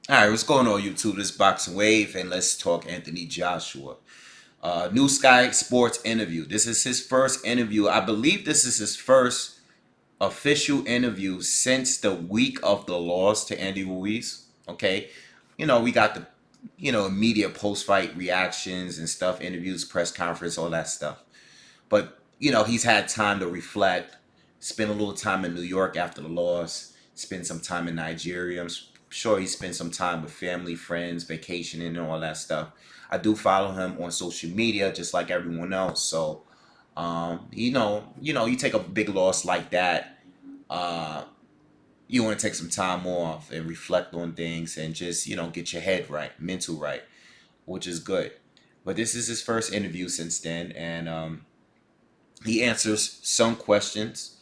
All right, what's going on, YouTube? This is BoxingWave, and let's talk Anthony Joshua. New Sky Sports interview. This is his first interview. I believe this is his first official interview since the week of the loss to Andy Ruiz. Okay, we got the immediate post-fight reactions and stuff, interviews, press conference, all that stuff. But he's had time to reflect, spend a little time in New York after the loss, spend some time in Nigeria. Sure he spent some time with family, friends, vacationing, and all that stuff. I do follow him on social media, just like everyone else. So, you take a big loss like that. Uh, you want to take some time off and reflect on things and just get your head right, mental right, which is good. But this is his first interview since then, and he answers some questions,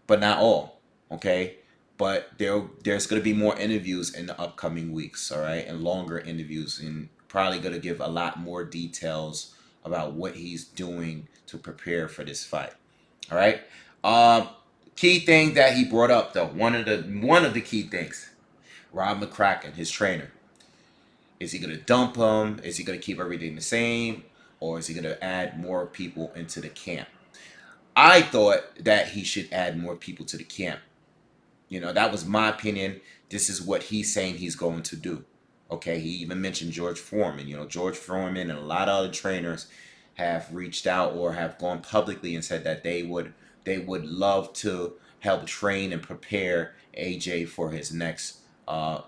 but not all. Okay, but there's going to be more interviews in the upcoming weeks. All right, and longer interviews, and probably going to give a lot more details about what he's doing to prepare for this fight. All right. Um, Key thing that he brought up though, one of the key things, Rob McCracken, his trainer. Is he going to dump him? Is he going to keep everything the same? Or is he going to add more people into the camp? I thought that he should add more people to the camp. That was my opinion. This is what he's saying he's going to do. Okay, he even mentioned George Foreman. George Foreman and a lot of other trainers have reached out or have gone publicly and said that they would love to help train and prepare AJ for his next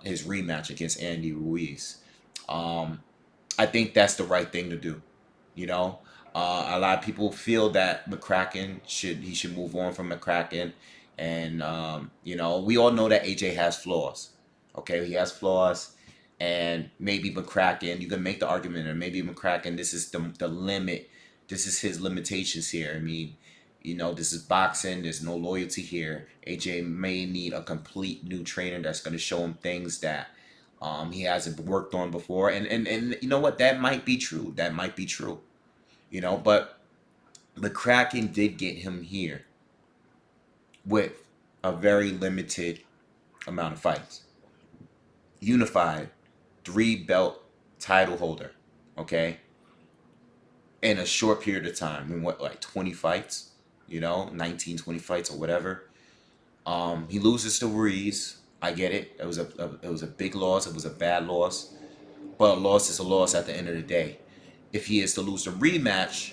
his rematch against Andy Ruiz. Um, I think that's the right thing to do. You know, a lot of people feel that he should move on from McCracken, and we all know that AJ has flaws. Okay, he has flaws, and maybe McCracken. You can make the argument, or maybe McCracken. This is the limit. This is his limitations here. I mean, this is boxing. There's no loyalty here. AJ may need a complete new trainer that's going to show him things that he hasn't worked on before. And you know what? That might be true. That might be true. But the Kraken did get him here with a very limited amount of fights. Unified, three belt title holder. Okay, in a short period of time. In what, like 20 fights? 19, 20 fights or whatever. He loses to Ruiz. I get it. It was a big loss. It was a bad loss. But a loss is a loss at the end of the day. If he is to lose the rematch,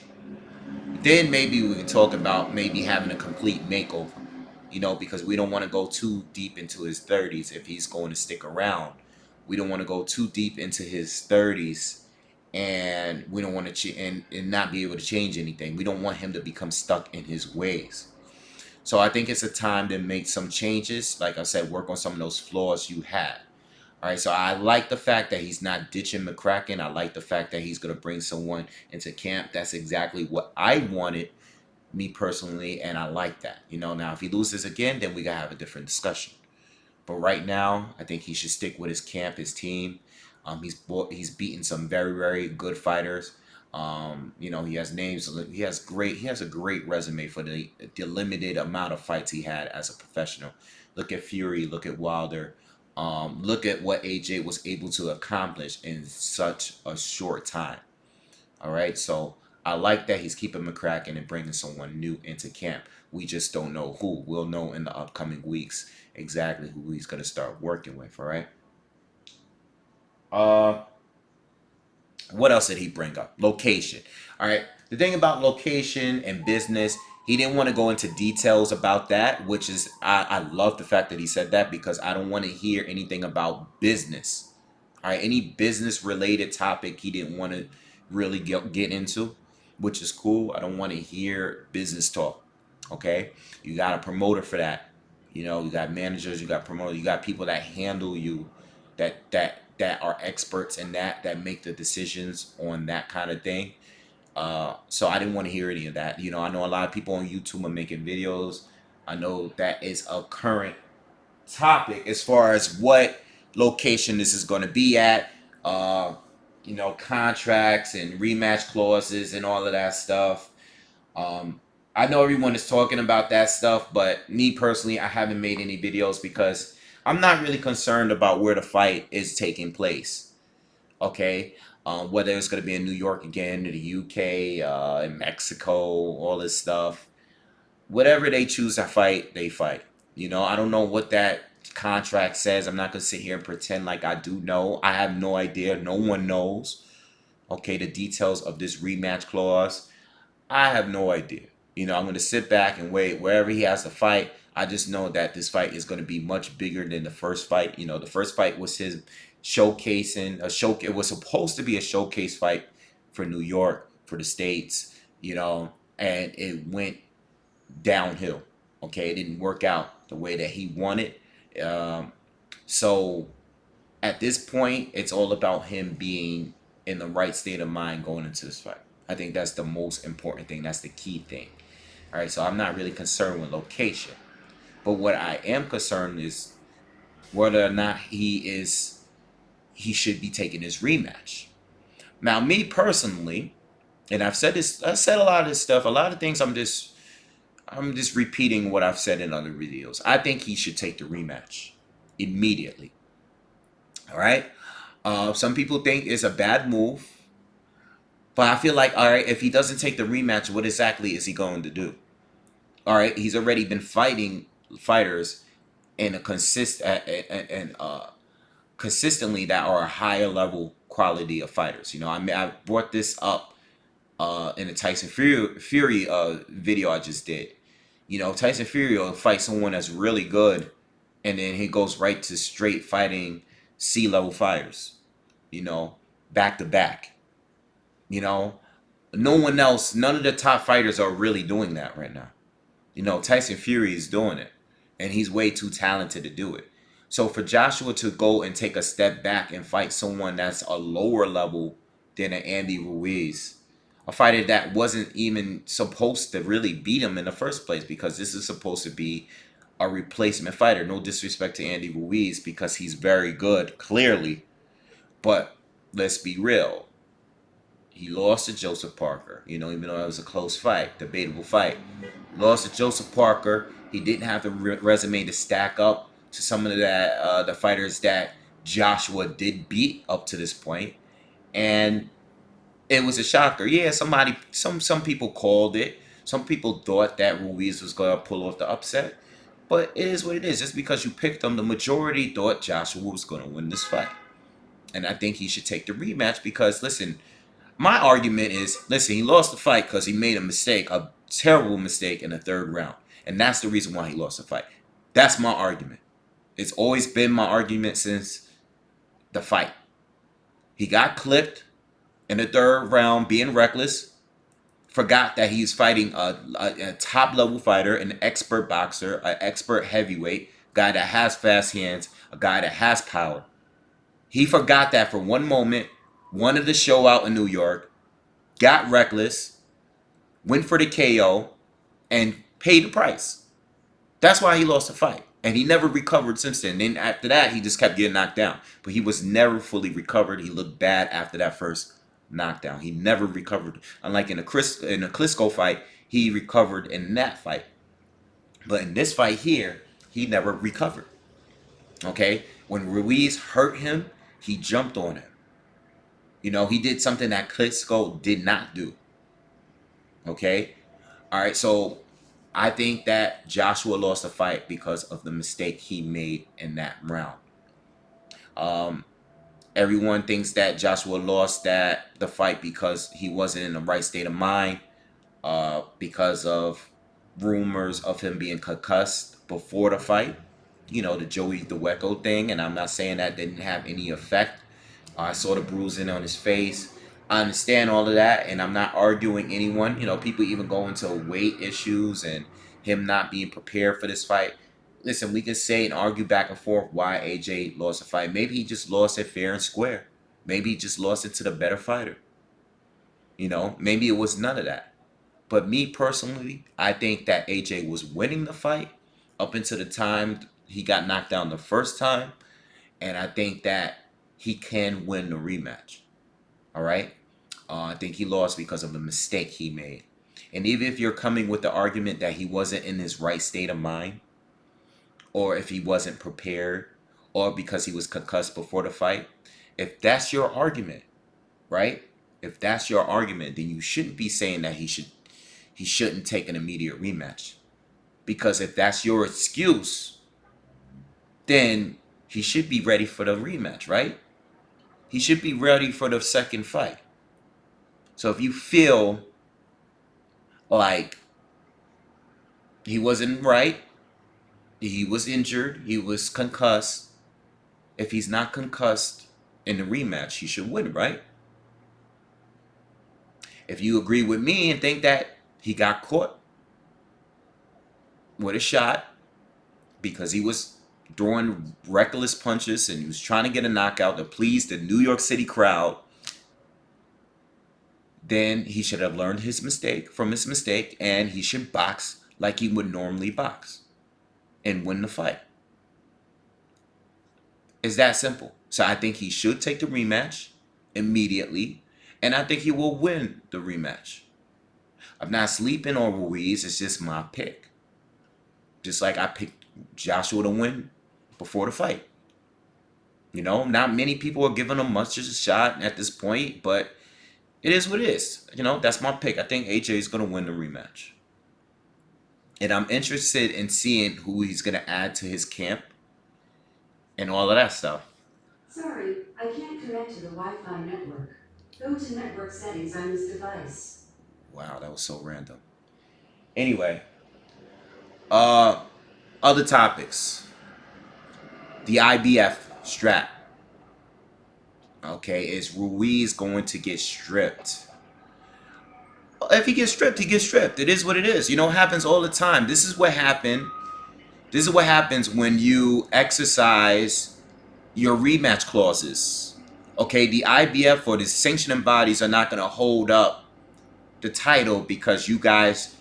then maybe we can talk about maybe having a complete makeover. Because we don't want to go too deep into his 30s if he's going to stick around. We don't want to go too deep into his 30s, and we don't want to and not be able to change anything. We don't want him to become stuck in his ways. So I think it's a time to make some changes. Like I said, work on some of those flaws you had. All right, so I like the fact that he's not ditching McCracken. I like the fact that he's going to bring someone into camp. That's exactly what I wanted, me personally, and I like that. Now if he loses again, then we got to have a different discussion. But right now, I think he should stick with his camp, his team. He's beaten some very, very good fighters. He has names. He has a great resume for the limited amount of fights he had as a professional. Look at Fury. Look at Wilder. Look at what AJ was able to accomplish in such a short time. All right, so I like that he's keeping McCracken and bringing someone new into camp. We just don't know who. We'll know in the upcoming weeks exactly who he's gonna start working with. All right. Uh, what else did he bring up? Location. All right. The thing about location and business, he didn't want to go into details about that, which is I love the fact that he said that because I don't want to hear anything about business. All right, any business related topic he didn't want to really get into, which is cool. I don't want to hear business talk. Okay, you got a promoter for that. You got managers, you got promoters, you got people that handle you, that are experts in that make the decisions on that kind of thing. So I didn't want to hear any of that. I know a lot of people on YouTube are making videos. I know that is a current topic as far as what location this is going to be at. Contracts and rematch clauses and all of that stuff. Um, I know everyone is talking about that stuff, but me personally, I haven't made any videos because I'm not really concerned about where the fight is taking place. Okay, whether it's going to be in New York again, in the UK, in Mexico, all this stuff. Whatever they choose to fight, they fight. I don't know what that contract says. I'm not going to sit here and pretend like I do know. I have no idea. No one knows. Okay, the details of this rematch clause. I have no idea. I'm going to sit back and wait wherever he has to fight. I just know that this fight is going to be much bigger than the first fight. The first fight was his showcasing a show. It was supposed to be a showcase fight for New York, for the states. And it went downhill. Okay, it didn't work out the way that he wanted. Um, so at this point, it's all about him being in the right state of mind going into this fight. I think that's the most important thing. That's the key thing. All right, so I'm not really concerned with location, but what I am concerned is whether or not he should be taking his rematch. Now, me personally, and I've said this, I said a lot of this stuff, a lot of things. I'm just repeating what I've said in other videos. I think he should take the rematch immediately. All right. Some people think it's a bad move, but I feel like, all right, if he doesn't take the rematch, what exactly is he going to do? All right, he's already been fighting fighters in a consistently that are a higher level quality of fighters. I brought this up in the Tyson Fury video I just did. Tyson Fury will fight someone that's really good, and then he goes right to straight fighting C-level fighters. You know, back to back. You know, no one else, none of the top fighters are really doing that right now. Tyson Fury is doing it, and he's way too talented to do it. So for Joshua to go and take a step back and fight someone that's a lower level than an Andy Ruiz, a fighter that wasn't even supposed to really beat him in the first place, because this is supposed to be a replacement fighter. No disrespect to Andy Ruiz, because he's very good, clearly. But let's be real. He lost to Joseph Parker, even though it was a close fight, debatable fight. Lost to Joseph Parker. He didn't have the resume to stack up to some of the fighters that Joshua did beat up to this point, and it was a shocker. Yeah, some people called it. Some people thought that Ruiz was gonna pull off the upset, but it is what it is. Just because you picked him, the majority thought Joshua was gonna win this fight, and I think he should take the rematch because, listen, my argument is, listen, he lost the fight because he made a mistake, a terrible mistake in the third round. And that's the reason why he lost the fight. That's my argument. It's always been my argument since the fight. He got clipped in the third round being reckless, forgot that he's fighting a top level fighter, an expert boxer, an expert heavyweight, guy that has fast hands, a guy that has power. He forgot that for one moment, wanted to show out in New York, got reckless, went for the KO, and paid the price. That's why he lost the fight. And he never recovered since then. Then after that, he just kept getting knocked down. But he was never fully recovered. He looked bad after that first knockdown. He never recovered. Unlike in the Klitschko fight, he recovered in that fight. But in this fight here, he never recovered. Okay? When Ruiz hurt him, he jumped on him. He did something that Klitschko did not do. Okay? All right, so I think that Joshua lost the fight because of the mistake he made in that round. Um, Everyone thinks that Joshua lost the fight because he wasn't in the right state of mind, because of rumors of him being concussed before the fight. The Joey DeWeco thing, and I'm not saying that didn't have any effect. I saw the bruising on his face. I understand all of that, and I'm not arguing anyone. People even go into weight issues and him not being prepared for this fight. Listen, we can say and argue back and forth why AJ lost the fight. Maybe he just lost it fair and square. Maybe he just lost it to the better fighter. Maybe it was none of that. But me personally, I think that AJ was winning the fight up until the time he got knocked down the first time. And I think that he can win the rematch. All right? I think he lost because of a mistake he made. And even if you're coming with the argument that he wasn't in his right state of mind, or if he wasn't prepared, or because he was concussed before the fight. If that's your argument, right? If that's your argument, then you shouldn't be saying that he shouldn't take an immediate rematch. Because if that's your excuse, then he should be ready for the rematch, right? He should be ready for the second fight. So if you feel like he wasn't right, he was injured, he was concussed, if he's not concussed in the rematch, he should win, right? If you agree with me and think that he got caught with a shot because he was throwing reckless punches and he was trying to get a knockout to please the New York City crowd, then he should have learned his mistake and he should box like he would normally box and win the fight. It's that simple. So I think he should take the rematch immediately, and I think he will win the rematch. I'm not sleeping on Ruiz. It's just my pick. Just like I picked Joshua to win before the fight. Not many people are giving him much of a shot at this point, but it is what it is. That's my pick. I think AJ is going to win the rematch. And I'm interested in seeing who he's going to add to his camp and all of that stuff. Sorry, I can't connect to the Wi-Fi network. Go to network settings on this device. Wow, that was so random. Anyway, uh, other topics. The IBF strap. Okay, is Ruiz going to get stripped? If he gets stripped, he gets stripped. It is what it is. It happens all the time. This is what happened. This is what happens when you exercise your rematch clauses. Okay, the IBF or the sanctioning bodies are not going to hold up the title because you guys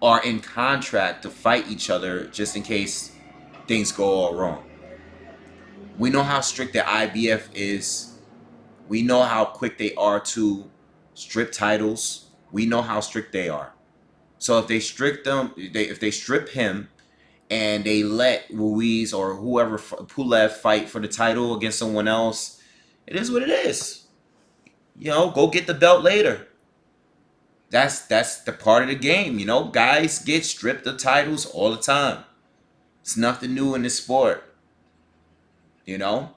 are in contract to fight each other just in case things go all wrong. We know how strict the IBF is. We know how quick they are to strip titles. We know how strict they are. So if they if they strip him and they let Ruiz or whoever Pulev fight for the title against someone else, it is what it is. Go get the belt later. That's the part of the game. Guys get stripped of titles all the time. It's nothing new in this sport. You know,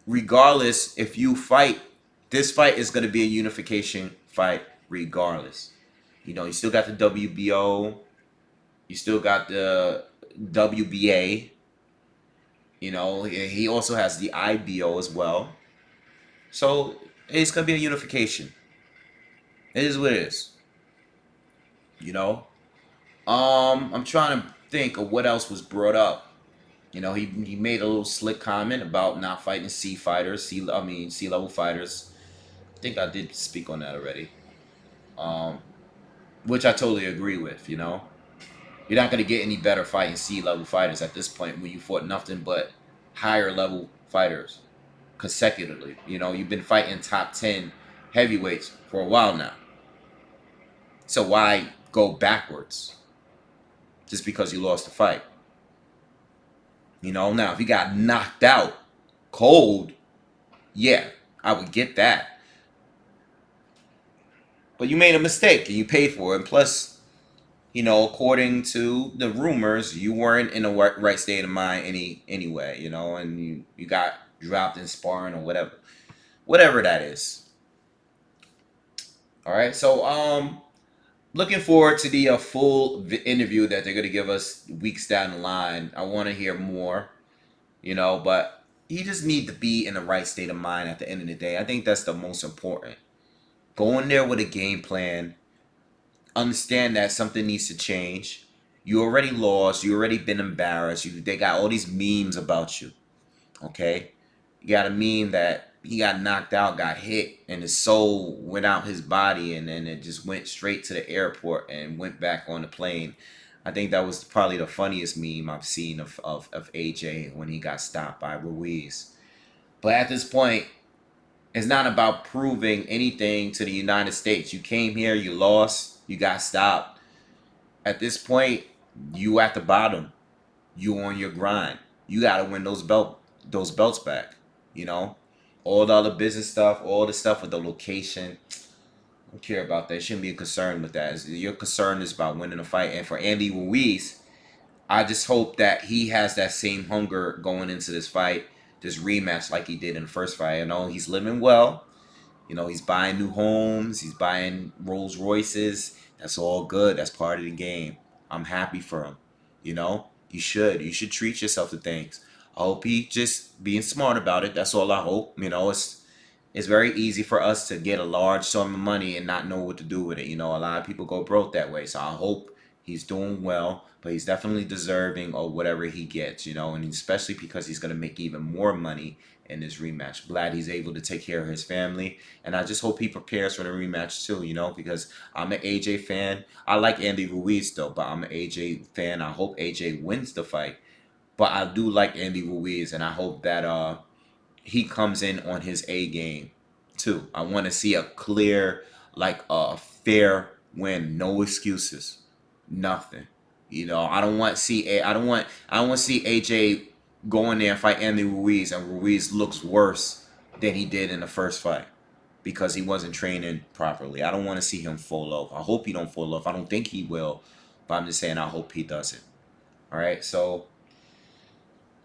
Regardless, if you fight, this fight is going to be a unification fight regardless. You still got the WBO, you still got the WBA. He also has the IBO as well. So it's going to be a unification. It is what it is. You know. I'm trying to think of what else was brought up. He made a little slick comment about not fighting C fighters, sea level fighters. I think I did speak on that already. Um, which I totally agree with. You're not gonna get any better fighting sea level fighters at this point when you fought nothing but higher level fighters consecutively. You've been fighting top 10 heavyweights for a while now. So why go backwards just because you lost a fight? Now if you got knocked out cold, yeah, I would get that. But you made a mistake and you paid for it. And plus, according to the rumors, you weren't in a right state of mind anyway. And you got dropped in sparring or whatever that is. All right, so looking forward to the full interview that they're gonna give us weeks down the line. I want to hear more. But you just need to be in the right state of mind at the end of the day. I think that's the most important. Go in there with a game plan. Understand that something needs to change. You already lost. You already been embarrassed. They got all these memes about you. Okay, you got a meme that he got knocked out, got hit, and his soul went out his body, and then it just went straight to the airport and went back on the plane. I think that was probably the funniest meme I've seen of AJ when he got stopped by Ruiz. But at this point, it's not about proving anything to the United States. You came here, you lost, you got stopped. At this point, you at the bottom. You on your grind. You got to win those those belts back. You know, all the other business stuff, all the stuff with the location. I don't care about that. You shouldn't be concerned with that. Your concern is about winning the fight. And for Andy Ruiz, I just hope that he has that same hunger going into this fight, this rematch like he did in the first fight. I know he's living well. You know, he's buying new homes, he's buying Rolls Royces. That's all good. That's part of the game. I'm happy for him. You know, you should. You should treat yourself to things. I hope he just being smart about it. That's all I hope. You know, it's very easy for us to get a large sum of money and not know what to do with it. You know, a lot of people go broke that way. So I hope he's doing well, but he's definitely deserving of whatever he gets, you know, and especially because he's going to make even more money in this rematch. Glad he's able to take care of his family, and I just hope he prepares for the rematch too, you know, because I'm an AJ fan. I like Andy Ruiz though, but I'm an AJ fan. I hope AJ wins the fight, but I do like Andy Ruiz, and I hope that he comes in on his A game too. I want to see a clear, like a fair win, no excuses, nothing. You know, I don't want I don't want to see AJ go in there and fight Andy Ruiz, and Ruiz looks worse than he did in the first fight because he wasn't training properly. I don't want to see him fall off. I hope he don't fall off. I don't think he will, but I'm just saying I hope he doesn't. All right, so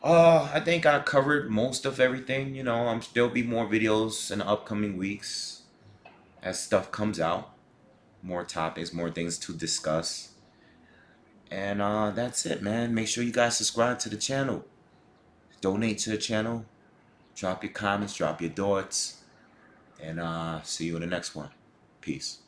I think I covered most of everything. You know, there'll be more videos in the upcoming weeks as stuff comes out, more topics, more things to discuss. And that's it, man. Make sure you guys subscribe to the channel, donate to the channel, drop your comments, drop your thoughts, and see you in the next one. Peace.